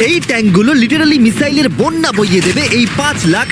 এই ট্যাঙ্কগুলো লিটারালি মিসাইলের বন্যা বইয়ে দেবে এই $5 লাখ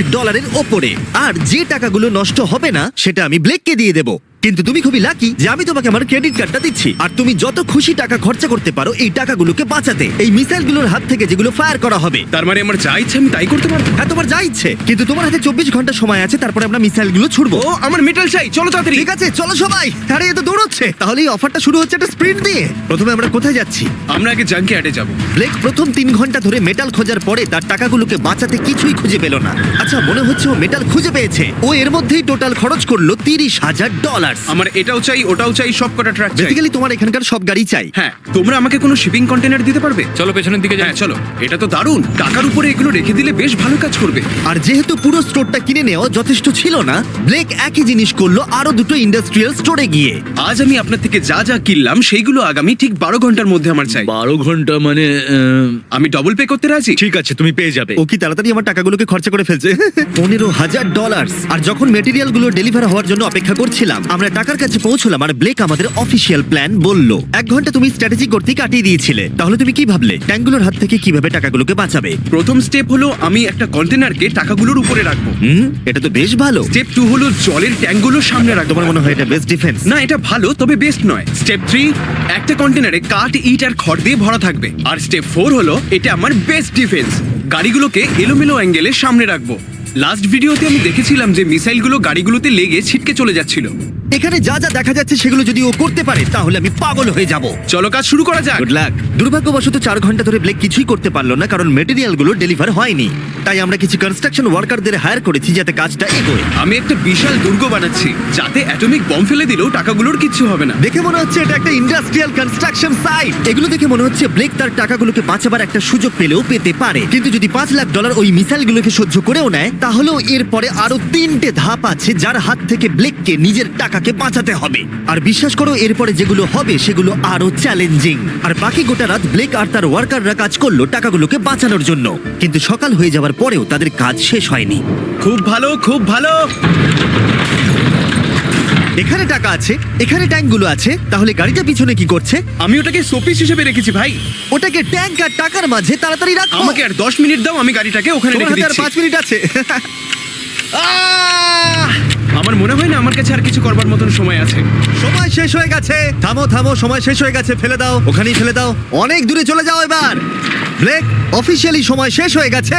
ওপরে। আর যে টাকাগুলো নষ্ট হবে না সেটা আমি ব্লেককে দিয়ে দেবো। কিন্তু তুমি খুবই লাকি যে আমি তোমাকে আমার ক্রেডিট কার্ডটা দিচ্ছি, আর তুমি যত খুশি টাকা খরচা করতে পারো এই টাকাগুলোকে বাঁচাতে, এই মিসাইলগুলোর হাত থেকে যেগুলো ফায়ার করা হবে। তার মানে আমার যা ইচ্ছে আমি তাই করতে পারবো? হ্যাঁ, তোমার যা ইচ্ছে, কিন্তু তোমার হাতে 24 ঘন্টা সময় আছে, তারপরে আমরা মিসাইলগুলো ছুড়বো। ও আমার মেটাল চাই, চলো তাড়াতাড়ি। ঠিক আছে, চলো সবাই। আরে এ তো দৌড়চ্ছে। তাহলে এই অফারটা শুরু হচ্ছে একটা স্প্রিন্ট দিয়ে। প্রথমে আমরা কোথায় যাচ্ছি? আমরা আগে জাঙ্কি অ্যাডে যাব। ব্লেক প্রথম 3 ঘন্টা ধরে মেটাল খোঁজার পরে তার টাকাগুলোকে বাঁচাতে কিছুই খুঁজে পেল না। আচ্ছা, মনে হচ্ছে ও মেটাল খুঁজে পেয়েছে। ও এর মধ্যেই টোটাল খরচ করলো $30,000। আমার এটাও চাই, ওটাও চাই, সব কটা ট্রাক চাই। বেসিক্যালি তোমার এখানকার সব গাড়ি চাই। হ্যাঁ, তোমরা আমাকে কোনো শিপিং কন্টেনার দিতে পারবে? চলো পেছনের দিকে যাই। হ্যাঁ চলো, এটা তো দারুণ। টাকার উপরে এগুলো রেখে দিলে বেশ ভালো কাজ করবে। আর যেহেতু পুরো স্টোরটা কিনে নেওয়া যথেষ্ট ছিল না, ব্লেক একই জিনিস করলো আরো দুটো ইন্ডাস্ট্রিয়াল স্টোরে গিয়ে। আজ আমি আপনার থেকে যা যা কিনলাম সেইগুলো আগামী ঠিক 12 ঘন্টার মধ্যে আমার চাই। 12 ঘন্টা মানে আমি ডবল পে করতে রাজি। ঠিক আছে, তুমি পেয়ে যাবে। ও কি তাড়াতাড়ি আমার টাকাগুলোকে খরচা করে ফেলছে। $15,000। আর যখন মেটেরিয়াল গুলো ডেলিভার হওয়ার জন্য অপেক্ষা করছিলাম, আমরা টাকার কাছে পৌঁছলাম আর ব্লেক আমাদের অফিসিয়াল প্ল্যান বলল। 1 ঘন্টা তুমি স্ট্র্যাটেজি করতে কাটিয়ে দিয়েছিলে, তাহলে তুমি কি ভাবলে ট্যাঙ্কগুলোর হাত থেকে কিভাবে টাকাগুলোকে বাঁচাবে? প্রথম স্টেপ হলো আমি একটা কন্টেনারকে টাকাগুলোর উপরে রাখবো। এটা তো বেশ ভালো। স্টেপ 2 হলো জলের ট্যাঙ্কগুলো সামনে রাখবো। তোমার মনে হয় এটা বেস্ট ডিফেন্স? না, এটা ভালো তবে বেস্ট নয়। স্টেপ 3, একটা কন্টেনারে কাঠ, ইট আর খড় দিয়ে ভরা থাকবে। আর স্টেপ 4 হলো এটা আমার বেস্ট ডিফেন্স, গাড়িগুলোকে এলোমেলো অ্যাঙ্গেলে সামনে রাখবো। লাস্ট ভিডিওতে আমি দেখেছিলাম যে মিসাইলগুলো গাড়িগুলোতে লেগে ছিটকে চলে যাচ্ছিল। এখানে যা যা দেখা যাচ্ছে সেগুলো যদি ও করতে পারে তাহলে আমি পাগল হয়ে যাব। চলো কাজ শুরু করা যাক। Good luck. দুর্ভাগ্যবশত 4 ঘন্টা ধরে ব্লেক কিছুই করতে পারলো না, কারণ মেটেরিয়ালগুলো ডেলিভার হয়নি। তাই আমরা কিছু কনস্ট্রাকশন ওয়ার্কারদের হায়ার করেছি যাতে কাজটা এগোয়। আমি একটা বিশাল দুর্গ বানাচ্ছি যাতে অ্যাটমিক বম ফেলে দিলেও টাকাগুলোর কিচ্ছু হবে না। দেখে মনে হচ্ছে এটা একটা ইন্ডাস্ট্রিয়াল কনস্ট্রাকশন সাইট। এগুলো দেখে মনে হচ্ছে ব্লেক তার টাকাগুলোকে বাঁচাবার একটা সুযোগ পেলেও পেতে পারে, কিন্তু যদি $5 লাখ ওই মিসাইলগুলোকে সহ্য করেও নেয়, তাহলেও এরপরে আরো 3টে ধাপ আছে যার হাত থেকে ব্লেককে নিজের টাকাকে বাঁচাতে হবে। আর বিশ্বাস করো, এরপরে যেগুলো হবে সেগুলো আরো চ্যালেঞ্জিং। আর বাকি গোটা রাত ব্লেক আর তার ওয়ার্কাররা কাজ করলো টাকাগুলোকে বাঁচানোর জন্য, কিন্তু সকাল হয়ে যাওয়ার পরেও তাদের কাজ শেষ হয়নি। খুব ভালো, খুব ভালো। এখানে টাকা আছে, এখানে ট্যাঙ্কগুলো আছে, তাহলে গাড়িটা পিছনে কি করছে? আমি ওটাকে শোপিস হিসেবে রেখেছি ভাই। ওটাকে ট্যাঙ্ক আর টাকার মাঝে তাড়াতাড়ি রাখো। আমাকে আর 10 মিনিট দাও, আমি গাড়িটাকে ওখানে তোমার রেখে হাতে আর দিচ্ছি। 5 মিনিট আছে। আমার মনে হয় না আমার কাছে আর কিছু করবার মতন সময় আছে। সময় শেষ হয়ে গেছে। থামো থামো, সময় শেষ হয়ে গেছে। ফেলে দাও, ওখানেই ফেলে দাও। অনেক দূরে চলে যাও এবার। ব্লেক, অফিসিয়ালি সময় শেষ হয়ে গেছে।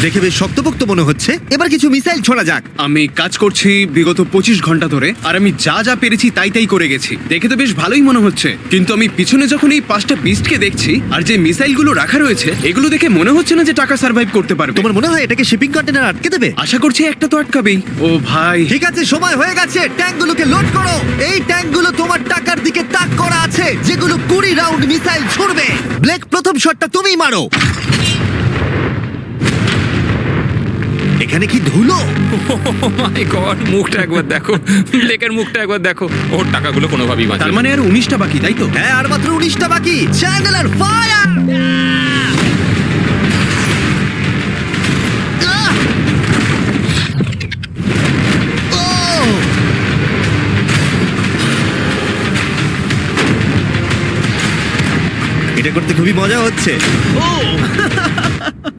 দেখে বেশ শক্তপোক্ত মনে হচ্ছে। এবার কিছু মিসাইল ছোড়া যাক। আমি কাজ করছি বিগত 25 ঘন্টা ধরে, আর আমি যা যা পেরেছি তাই তাই করে গেছি। দেখে তো বেশ ভালোই মনে হচ্ছে, কিন্তু আমি পিছনে যখন এই 5টা বিস্টকে দেখছি আর যে মিসাইলগুলো রাখা রয়েছে, এগুলো দেখে মনে হচ্ছে না যে টাকা সার্ভাইভ করতে পারবে। তোমার মনে হয় এটাকে শিপিং কন্টেনার আটকে দেবে? আশা করছি একটা তো আটকাবেই। ও ভাই, ঠিক আছে, সময় হয়ে গেছে। ট্যাঙ্কগুলোকে লোড করো। এই ট্যাঙ্কগুলো তোমার টাকার দিকে তাক করা আছে, যেগুলো 20 রাউন্ড মিসাইল ছুড়বে। ব্লেক, প্রথম শটটা তুমিই মারো। এখানে কি ধুলো? মাই গড, মুখটা একবার দেখো, ব্লেকের মুখটা একবার দেখো। ওর টাকাগুলো কোনোভাবেই বাঁচবে তার না। মানে আর 19টা বাকি, তাই তো? হ্যাঁ, আর মাত্র 19টা বাকি। Chandler, fire! এটা করতে খুবই মজা হচ্ছে।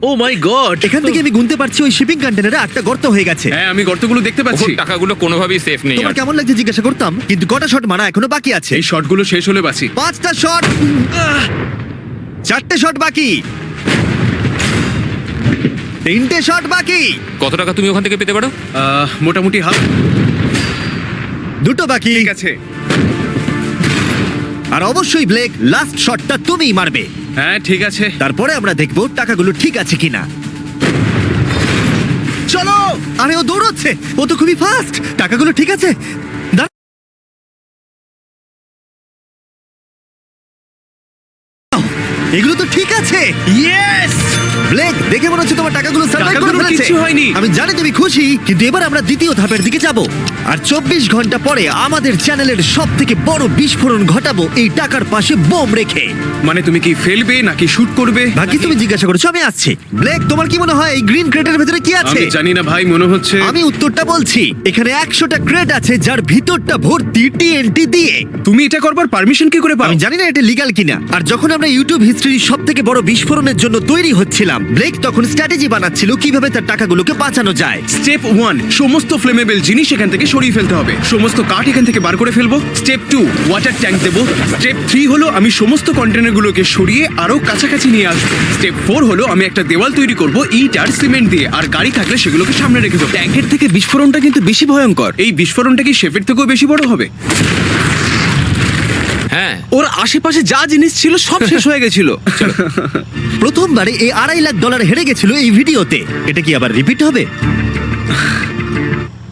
ও মাই গড! এখান থেকে আমি গুনতে পারছি ওই শিপিং কন্টেনারে 8টা গর্ত হয়ে গেছে। হ্যাঁ, আমি গর্তগুলো দেখতে ওর পাচ্ছি। টাকাগুলো কোনোভাবেই সেফ নেই। তোমার আর কেমন লাগছে জিজ্ঞাসা করতাম, কিন্তু কটা শট মারা এখনো বাকি আছে। এই শটগুলো শেষ হলে বাঁচি। 5টা শট, 4টে শট বাকি, 3টে শট বাকি, কত টাকা তুমি ওখান থেকে পেতে পারো? মোটামুটি হাফ। 2টো বাকি। ঠিক আছে। আর অবশ্যই ব্লেক, লাস্ট শটটা তুমিই মারবে। হ্যাঁ ঠিক আছে। তারপরে আমরা দেখব টাকাগুলো ঠিক আছে কিনা। চলো। আরে ও দৌড়চ্ছে, ও তো খুবই ফাস্ট। টাকাগুলো ঠিক আছে? এগুলো তো ঠিক আছে। ইয়েস! ব্লেক, দেখে মনে হচ্ছে তোমার টাকাগুলো সার্ভাইভ করে টাকাগুলোর ফেলেছে। কিচ্ছু হয়নি। আমি জানি তুমি খুশি, কিন্তু এবার আমরা দ্বিতীয় ধাপের দিকে যাব। আর 24 ঘন্টা পরে আমাদের চ্যানেলের সবথেকে বড় বিস্ফোরণ ঘটাবো এই টাকার পাশে বোম রেখে। মানে তুমি কি ফেলবে নাকি শুট করবে? বাকি তুমি জিজ্ঞাসা করেছো, আমি আসছি। ব্লেক, তোমার কি মনে হয় এই গ্রিন ক্রেটের ভেতরে কি আছে? আমি জানি না ভাই, মনে হচ্ছে আমি উত্তরটা বলছি। এখানে 100টা ক্রেট আছে যার ভিতরটা ভর্তি টিএনটি দিয়ে। তুমি এটা করবার পারমিশন কি করে পাও? আমি জানি না এটা লিগ্যাল কিনা। আর যখন আমরা ইউটিউব হিস্ট্রির সবথেকে বড় বিস্ফোরণের জন্য তৈরি হচ্ছিলাম, ব্লেক তখন স্ট্র্যাটেজি বানাচ্ছিল কিভাবে তার টাকাগুলোকে বাঁচানো যায়। স্টেপ 1, সমস্ত ফ্লেমেবল জিনিস এখান থেকে সরিয়ে ফেলতে হবে। সমস্ত কাঠ এখান থেকে বার করে ফেলবো। স্টেপ 2, ওয়াটার ট্যাঙ্ক দেবো। স্টেপ 3 হলো আমি সমস্ত কন্টেনারগুলোকে সরিয়ে আরো কাছাকাছি নিয়ে আসবো। স্টেপ 4 হলো আমি একটা দেওয়াল তৈরি করব ইট আর সিমেন্ট দিয়ে, আর গাড়ি থাকলে সেগুলোকে সামনে রেখে দেবো। ট্যাঙ্কের থেকে বিস্ফোরণটা কিন্তু বেশি ভয়ঙ্কর। এই বিস্ফোরণটা কি শেফের থেকেও বেশি বড় হবে? হ্যাঁ, ওর আশেপাশে যা জিনিস ছিল সব শেষ হয়ে গেছিল। প্রথমবারে এই $2.5 লাখ হেরে গেছিল এই ভিডিওতে। এটা কি আবার রিপিট হবে?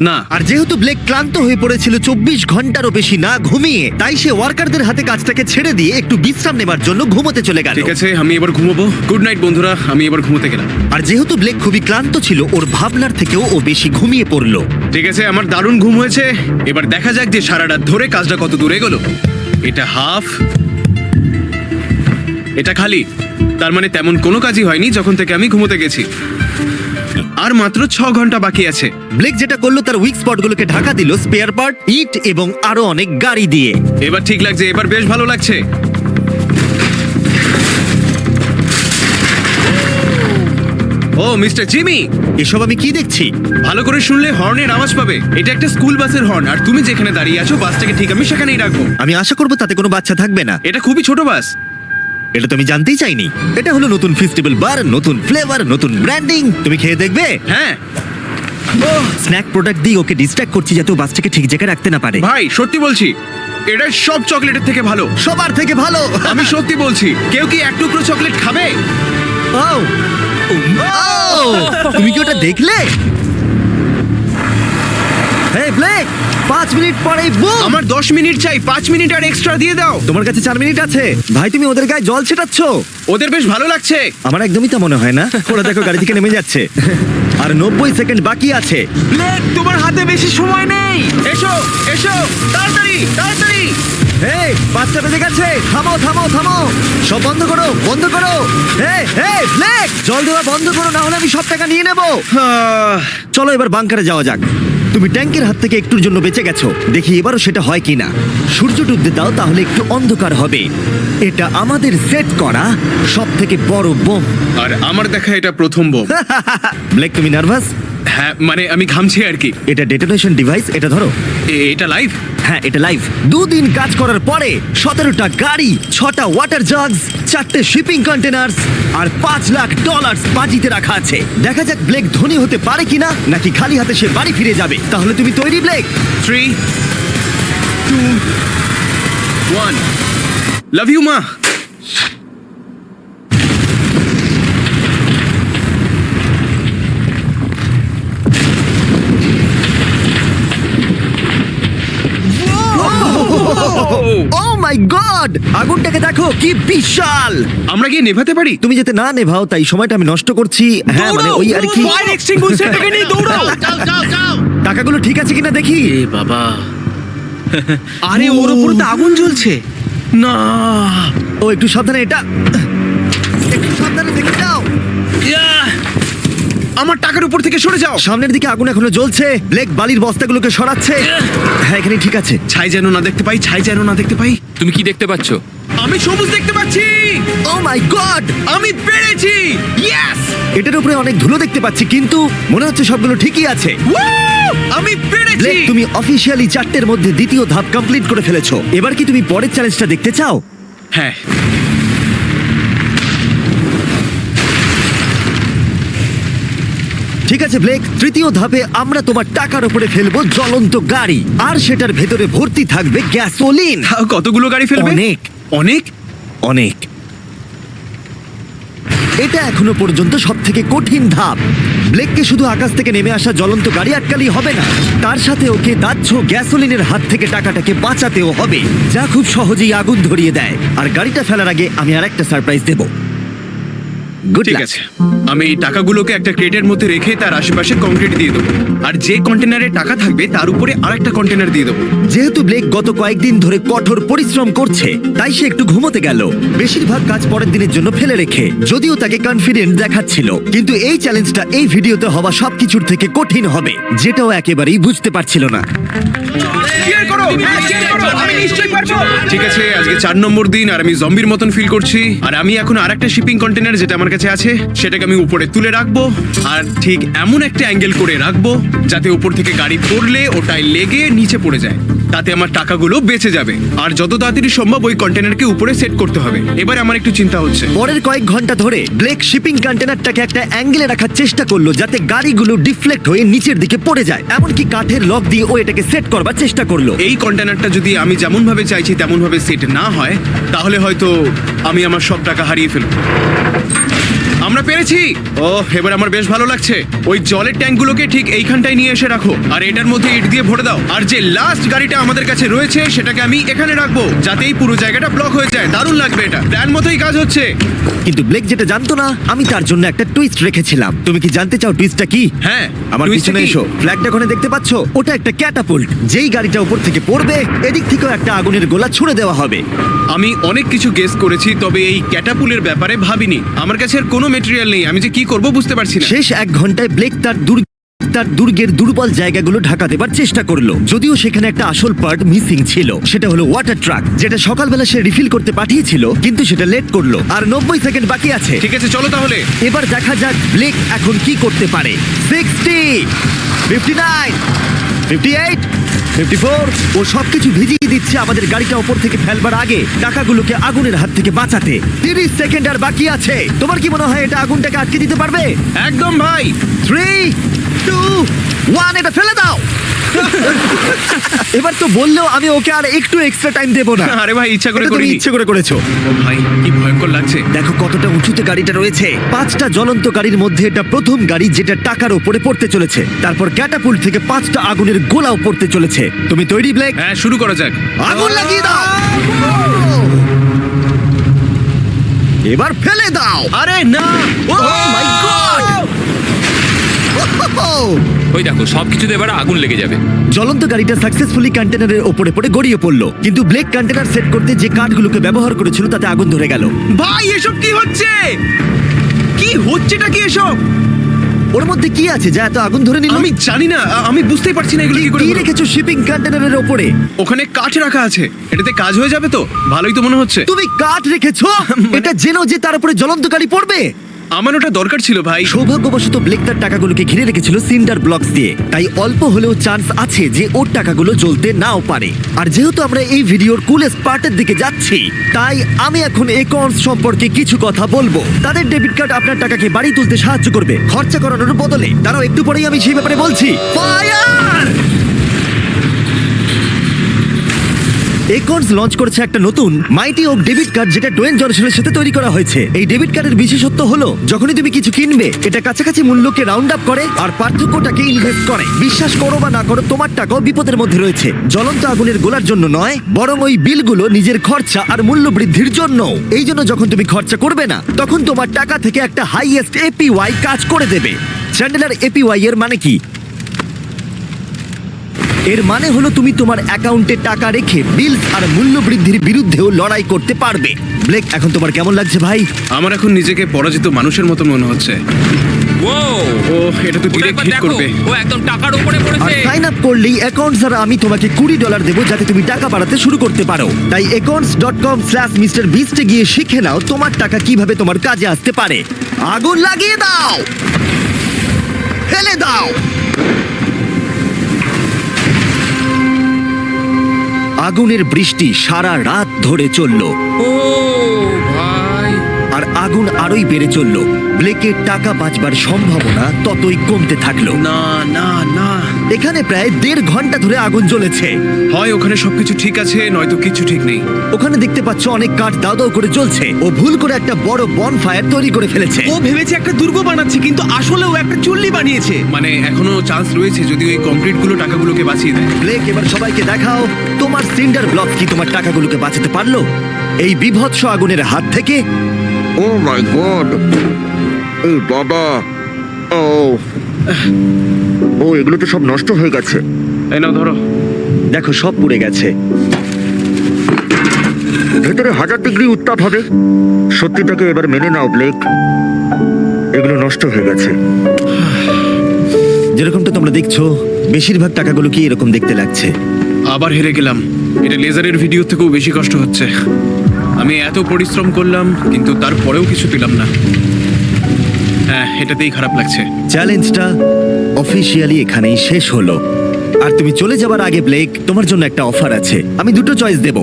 না, আর যেহেতু ব্লেক ক্লান্ত হয়ে পড়েছিল 24 ঘন্টারও বেশি না ঘুমিয়ে, তাই সে ওয়ার্কারদের হাতে কাজটাকে ছেড়ে দিয়ে একটু বিশ্রাম নেবার জন্য ঘুমোতে চলে গেল। ঠিক আছে, আমি এবার ঘুমোবো। গুড নাইট বন্ধুরা, আমি এবার ঘুমোতে গেলাম। আর যেহেতু ব্লেক খুবই ক্লান্ত ছিল, ওর ভাবনার থেকেও ও বেশি ঘুমিয়ে পড়লো। ঠিক আছে, আমার দারুণ ঘুম হয়েছে। এবার দেখা যাক যে সারা রাত ধরে কাজটা কত দূরে গেল। এটা হাফ, এটা খালি। তার মানে তেমন কোনো কাজই হয়নি যখন থেকে আমি ঘুমোতে গেছি। আর মাত্র 6 ঘন্টা বাকি আছে। ব্লেক যেটা করলো তার উইক স্পটগুলোকে ঢাকা দিল স্পেয়ার পার্ট, ইট এবং আরো অনেক গাড়ি দিয়ে। এবার ঠিক লাগছে, এবার বেশ ভালো লাগছে। ও মিস্টার জিমি, এসব আমি কি দেখছি? ভালো করে শুনলে হর্নের আওয়াজ পাবে। এটা একটা স্কুল বাসের হর্ন, আর তুমি যেখানে দাঁড়িয়ে আছো বাসটাকে ঠিক আমি সেখানেই রাখবো। আমি আশা করবো তাতে কোনো বাচ্চা থাকবে না। এটা খুবই ছোট বাস। এটা তো আমি জানতেই চাইনি। এটা হলো নতুন ফেস্টিভ্যাল বার, নতুন ফ্লেভার, নতুন ব্র্যান্ডিং। তুমি খেয়ে দেখবে? হ্যাঁ স্ন্যাক প্রোডাক্ট দিয়ে ওকে ডিস্ট্র্যাক্ট করছি যাতে ও বাসটাকে ঠিক জায়গায় রাখতে না পারে। ভাই, সত্যি বলছি, এটা সব চকলেটের থেকে ভালো। সবার থেকে ভালো। আমি সত্যি বলছি। কেউ কি এক টুকরো চকলেট খাবে? ও, তুমি কি ওটা দেখলে? হেই ব্লেক, 5 মিনিট পরেই বুম। আমার 10 মিনিট চাই, 5 মিনিট আর এক্সট্রা দিয়ে দাও। তোমার কাছে 4 মিনিট আছে। ভাই, তুমি ওদের গায়ে জল ছেটাচ্ছ। ওদের বেশ ভালো লাগছে। আমার একদমই তা মনে হয় না। ওরা দেখো গাড়ি থেকে নেমে যাচ্ছে। আর 90 সেকেন্ড বাকি আছে। ব্লেক, তোমার হাতে বেশি সময় নেই। এসো এসো, তাড়াতাড়ি তাড়াতাড়ি। হেই, 5টা বেজে গেছে। থামো থামো থামো, সব বন্ধ করো, বন্ধ করো। হেই হেই ব্লেক, জল দেওয়া বন্ধ করো, না হলে আমি সব টাকা নিয়ে নেব। চলো এবার বাংকারে যাওয়া যাক। তুমি ট্যাঙ্কের হাত থেকে একটুর জন্য বেঁচে গেছো। দেখি এবারও সেটা হয় কিনা। সূর্য ডুবতে দাও, তাহলে একটু অন্ধকার হবে। এটা আমাদের সেট করা সব থেকে বড় বোম। আর আমার দেখা এটা প্রথম বোম। ব্লেক, তুমি নার্ভাস? হ্যাঁ, মানে আমি ঘামছি আর কি। এটা ডেটোনেশন ডিভাইস, এটা ধরো। এটা লাইভ? হ্যাঁ, এটা লাইভ। 2 দিন কাজ করার পরে 17টা গাড়ি, 6টা ওয়াটার জাগস, 4টে শিপিং কন্টেনার্স আর $5 লাখ বাজিতে রাখা আছে। দেখা যাক ব্লেক ধনী হতে পারে কিনা, নাকি খালি হাতে সে বাড়ি ফিরে যাবে। তাহলে তুমি তৈরি ব্লেক? 3, 2, 1। লাভ ইউ মা। ও মাই গড, আগুনটাকে দেখো কি বিশাল। আমরা গিয়ে নেভাতে পারি? তুমি যেতে না নেভাও, তাই সময়টা আমি নষ্ট করছি। হ্যাঁ, মানে ওই আর কি। ফায়ার এক্সটিংগুইশারটাকে নিয়ে দৌড়াও। টাকাগুলো ঠিক আছে কিনা দেখি। এ বাবা, আরে ওর উপর তো আগুন জ্বলছে। না, ও একটু সাবধানে, এটা একটু সাবধানে দেখে যাও। আমার টাকার উপর থেকে সরে যাও। সামনের দিকে আগুন এখনো জ্বলছে। ব্লেক বালির বস্তাগুলোকে সরাচ্ছে। হ্যাঁ, এখানে ঠিক আছে। ছাই যেন না দেখতে পাই, ছাই যেন না দেখতে পাই। তুমি কি দেখতে পাচ্ছ? আমি সবুজ দেখতে পাচ্ছি। ও মাই গড, আমি পেরেছি। ইয়েস! এটার উপরে অনেক ধুলো দেখতে পাচ্ছি, কিন্তু মনে হচ্ছে সবগুলো ঠিকই আছে। আমি পেরেছি। ব্লেক, তুমি অফিসিয়ালি 4টের মধ্যে দ্বিতীয় ধাপ কমপ্লিট করে ফেলেছো। এবার কি তুমি পরের চ্যালেঞ্জটা দেখতে চাও? হ্যাঁ। ঠিক আছে ব্লেক, তৃতীয় ধাপে আমরা তোমার টাকার উপরে ফেলবো জ্বলন্ত গাড়ি, আর সেটার ভেতরে ভর্তি থাকবে গ্যাসোলিন। তাও কতগুলো গাড়ি ফেলবে? অনেক অনেক অনেক। এটা এখনো পর্যন্ত সব থেকে কঠিন ধাপ। ব্লেককে শুধু আকাশ থেকে নেমে আসা জ্বলন্ত গাড়ি আটকালেই হবে না, তার সাথে ওকে দাহ্য গ্যাসোলিনের হাত থেকে টাকাটাকে বাঁচাতেও হবে, যা খুব সহজেই আগুন ধরিয়ে দেয়। আর গাড়িটা ফেলার আগে আমি আরেকটা সারপ্রাইজ দেব। গুড ঠিক লাক। আছে, আমি এই টাকাগুলোকে একটা ক্রেটের মধ্যে রেখে তার আশেপাশে কংক্রিট দিয়ে দেবো, আর যে কন্টেনারে টাকা থাকবে তার উপরে আরেকটা কন্টেনার দিয়ে দেবো। যেহেতু ব্লেক গত কয়েকদিন ধরে কঠোর পরিশ্রম করছে, তাই সে একটু ঘুমোতে গেল, বেশিরভাগ কাজ পরের দিনের জন্য ফেলে রেখে। যদিও তাকে কনফিডেন্ট দেখাচ্ছিল, কিন্তু এই চ্যালেঞ্জটা এই ভিডিওতে হওয়া সবকিছুর থেকে কঠিন হবে, যেটাও একেবারেই বুঝতে পারছিল না। ঠিক আছে, আজকে 4 নম্বর দিন আর আমি জম্বির মতন ফিল করছি। আর আমি এখন আরেকটা শিপিং কন্টেনার যেটা আমার কাছে আছে সেটাকে আমি উপরে তুলে রাখবো, আর ঠিক এমন একটা অ্যাঙ্গেল করে রাখবো যাতে উপর থেকে গাড়ি পড়লে ওটাই লেগে নিচে পড়ে যায়, তাতে আমার টাকাগুলো বেঁচে যাবে। আর যত তাড়াতাড়ি সম্ভব ওই কন্টেনারকে উপরে সেট করতে হবে। এবার আমার একটু চিন্তা হচ্ছে। পরের কয়েক ঘন্টা ধরে ব্লেক শিপিং কন্টেনারটাকে একটা অ্যাঙ্গেলে রাখার চেষ্টা করলো যাতে গাড়িগুলো ডিফ্লেক্ট হয়ে নিচের দিকে পড়ে যায়। এমনকি কাঠের লক দিয়ে ও এটাকে সেট করবার চেষ্টা করলো। এই কন্টেনারটা যদি আমি যেমন ভাবে চাইছি তেমন ভাবে সেট না হয়, তাহলে হয়তো আমি আমার সব টাকা হারিয়ে ফেলব। আমরা পেরেছি। ও, এবার আমার বেশ ভালো লাগছে। ওই জলের ট্যাঙ্কগুলোকে ঠিক এইখানটায় নিয়ে এসে রাখো, আর এটার মধ্যে ইট দিয়ে ভরে দাও। আর যে লাস্ট গাড়িটা আমাদের কাছে রয়েছে সেটাকে আমি এখানে রাখবো, যাতে এই পুরো জায়গাটা ব্লক হয়ে যায়। দারুণ লাগবে, এটা প্ল্যান মতোই কাজ হচ্ছে। কিন্তু ব্লেক যেটা জানতো না, আমি তার জন্য একটা টুইস্ট রেখেছিলাম। তুমি কি জানতে চাও টুইস্টটা কি? হ্যাঁ, আমার twist টা পিছনে কি? এসো। ফ্ল্যাগটা ওখানে দেখতে পাচ্ছ? ওটা একটা ক্যাটাপুল্ট। যেই গাড়িটা উপর থেকে পড়বে, এদিক থেকেও একটা আগুনের গোলা ছুড়ে দেওয়া হবে। আমি অনেক কিছু গেস করেছি, তবে এই ক্যাটাপুলের ব্যাপারে ভাবিনি। আমার কাছে আর কোনো মেটেরিয়াল নেই, আমি যে কি করব বুঝতে পারছি না। শেষ 1 ঘন্টায় ব্লেক তার দুর্গের দুর্বল জায়গাগুলো ঢাকা দেবার চেষ্টা করলো। যদিও সেখানে একটা আসল পার্ট মিসিং ছিল, সেটা হলো ওয়াটার ট্রাক, যেটা সকালবেলা সে রিফিল করতে পাঠিয়েছিল, কিন্তু সেটা লেট করলো। আর 90 সেকেন্ড বাকি আছে। ঠিক আছে, চলো তাহলে। এবার দেখা যাক ব্লেক এখন কি করতে পারে। 60, 59, 58, 54। ও সবকিছু ভিজিয়ে দিচ্ছে আমাদের গাড়িটা ওপর থেকে ফেলবার আগে, টাকাগুলোকে আগুনের হাত থেকে বাঁচাতে। 30 সেকেন্ড আর বাকি আছে। তোমার কি মনে হয় এটা আগুনটাকে আটকে দিতে পারবে? একদম ভাই। 3, 2, 1, এটা ফেলে দাও। এবার তো বললেও আমি ওকে আর একটু এক্সট্রা টাইম দেবো না। আরে ভাই, ইচ্ছা করে এটা তুমি করিনি। ইচ্ছে করে করেছো। ও ভাই, কি ভয়ঙ্কর লাগছে। দেখো কতটা উঁচুতে গাড়িটা রয়েছে। 5টা জ্বলন্ত গাড়ির মধ্যে এটা প্রথম গাড়ি যেটা টাকার উপরে পড়তে চলেছে। তারপর ক্যাটাপুল্ট থেকে 5টা আগুনের গোলাও পড়তে চলেছে। তুমি তৈরি ব্লেক? হ্যাঁ, শুরু করা যাক। আগুন লাগিয়ে দাও। এবার ফেলে দাও। আরে না, ও মাই গড! ওই দেখো সবকিছুতে এবার আগুন লেগে যাবে। জ্বলন্ত গাড়িটা সাকসেসফুলি কন্টেনারের ওপরে পড়ে গড়িয়ে পড়লো, কিন্তু ব্লেক কন্টেনার সেট করতে যে কাঠগুলোকে ব্যবহার করেছিল তাতে আগুন ধরে গেল। ভাই, এসব কি হচ্ছে? কি হচ্ছেটা কি এসব? ওর মধ্যে কি আছে যা এত আগুন ধরে নিল? আমি জানি না, আমি বুঝতেই পারছি না এগুলো কি করে কি হলো। রেখেছো শিপিং কন্টেনারের ওপরে? ওখানে কাঠ রাখা আছে, এটাতে কাজ হয়ে যাবে তো? ভালোই তো মনে হচ্ছে। তুমি কাঠ রেখেছো? এটা জেনো যে তার উপরে জ্বলন্ত গাড়ি পড়বে। আমার ওটা দরকার ছিল ভাই। সৌভাগ্যবশত ব্লেক তার টাকাগুলোকে ঘিরে রেখেছিল সিন্ডার ব্লকস দিয়ে, তাই অল্প হলেও চান্স আছে যে ওর টাকাগুলো জ্বলতে নাও পারে। আর যেহেতু আমরা এই ভিডিওর কুলেস্ট পার্টের দিকে যাচ্ছি, তাই আমি এখন একর্নস সম্পর্কে কিছু কথা বলবো। তাদের ডেবিট কার্ড আপনার টাকাকে বাড়ি তুলতে সাহায্য করবে খরচা করানোর বদলে। তারাও একটু পরেই আমি সেই ব্যাপারে বলছি। ফায়ার! একর্নস লঞ্চ করেছে একটা নতুন মাইটি ওক ডেবিট কার্ড, যেটা ডোয়েন জনসনের সাথে তৈরি করা হয়েছে। এই ডেবিট কার্ডের বিশেষত্ব হলো যখনই তুমি কিছু কিনবে, এটা কাছাকাছি মূল্যকে রাউন্ড আপ করে আর পার্থক্যটাকে ইনভেস্ট করে। বিশ্বাস করো বা না করো, তোমার টাকাও বিপদের মধ্যে রয়েছে। জ্বলন্ত আগুনের গোলার জন্য নয়, বরং ওই বিলগুলো নিজের খরচা আর মূল্য বৃদ্ধির জন্য। এই জন্য যখন তুমি খরচা করবে না, তখন তোমার টাকা থেকে একটা হাইয়েস্ট এপিওয়াই কাজ করে দেবে। চ্যান্ডেলার, এপিওয়াই এর মানে কি? এর মানে হলো তুমি তোমার অ্যাকাউন্টে টাকা রেখে বিলস আর মূল্য বৃদ্ধির বিরুদ্ধেও লড়াই করতে পারবে। ব্লেক, এখন তোমার কেমন লাগছে ভাই? আমার এখন নিজেকে পরাজিত মানুষের মতো মনে হচ্ছে। ও ও, এটা তো ডিরেক্ট হিট করবে। ও একদম টাকার উপরে আর পড়েছে। সাইন আপ করলেই অ্যাকাউন্টস আর আমি তোমাকে $20 দেবো যাতে তুমি টাকা বাড়াতে শুরু করতে পারো। তাই accounts.com/MrBeast গিয়ে শিখে নাও তোমার টাকা কিভাবে তোমার কাজে আসতে পারে। আগুন লাগিয়ে দাও, ফেলে দাও। আগুনের বৃষ্টি সারা রাত ধরে চলল, ও ভাই, আর আগুন আরোই বেড়ে চলল। ব্লেকের টাকা বাঁচবার সম্ভাবনা ততই কমতে থাকলো। না না না, এখানে প্রায় 1.5 ঘন্টা ধরে আগুন জ্বলেছে। হয় ওখানে সবকিছু ঠিক আছে, নয়তো কিছু ঠিক নেই। ওখানে দেখতে পাচ্ছ অনেক কাঠ দাও দাও করে জ্বলছে। ও ভুল করে একটা বড় বনফায়ার তৈরি করে ফেলেছে। ও ভেবেছে একটা দুর্গ বানাচ্ছে, কিন্তু আসলে ও একটা চুল্লি বানিয়েছে। মানে এখনো চান্স রয়েছে যদি ওই কংক্রিট গুলো টাকাগুলোকে বাঁচিয়ে দেয়। ব্লেক, এবার সবাইকে দেখাও তোমার সিন্ডার ব্লক কি তোমার টাকাগুলোকে বাঁচাতে পারলো এই বিভৎস আগুনের হাত থেকে। Oh my god! এই বাবা, ও ও এগুলো তো সব নষ্ট হয়ে গেছে। এই নাও ধরো। দেখো সব পুড়ে গেছে। ভেতরে 1000 ডিগ্রি উত্তাপ হবে। সত্যিটাকে এবার মেনে নাও ব্লেক, এগুলো নষ্ট হয়ে গেছে। যেরকমটা তোমরা দেখছো, বেশিরভাগ টাকাগুলো কি এরকম দেখতে লাগছে। আবার হেরে গেলাম। এটা লেজারের ভিডিও থেকেও বেশি কষ্ট হচ্ছে। আমি এত পরিশ্রম করলাম কিন্তু তারপরেও কিছু পেলাম না। হ্যাঁ, এটাতেই খারাপ লাগছে। চ্যালেঞ্জটা অফিসিয়ালি এখানেই শেষ হলো। আর তুমি চলে যাবার আগে ব্লেক, তোমার জন্য একটা অফার আছে। আমি দুটো চয়েস দেব।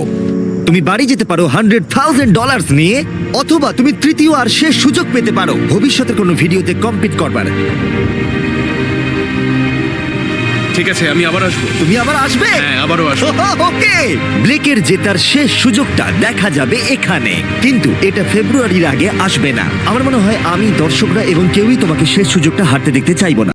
তুমি বাড়ি যেতে পারো $100,000 নিয়ে, অথবা তুমি তৃতীয় আর শেষ সুযোগ পেতে পারো ভবিষ্যতের কোনো ভিডিওতে কম্পিট করবার। ঠিক আছে, আমি আবার আসবো। তুমি আবার আসবে? হ্যাঁ, আবারও আসবো। ওকে, ব্লেকের জেতার শেষ সুযোগটা দেখা যাবে এখানে, কিন্তু এটা ফেব্রুয়ারির আগে আসবে না। আমার মনে হয় আমি, দর্শকরা এবং কেউই তোমাকে শেষ সুযোগটা হারতে দেখতে চাইবো না।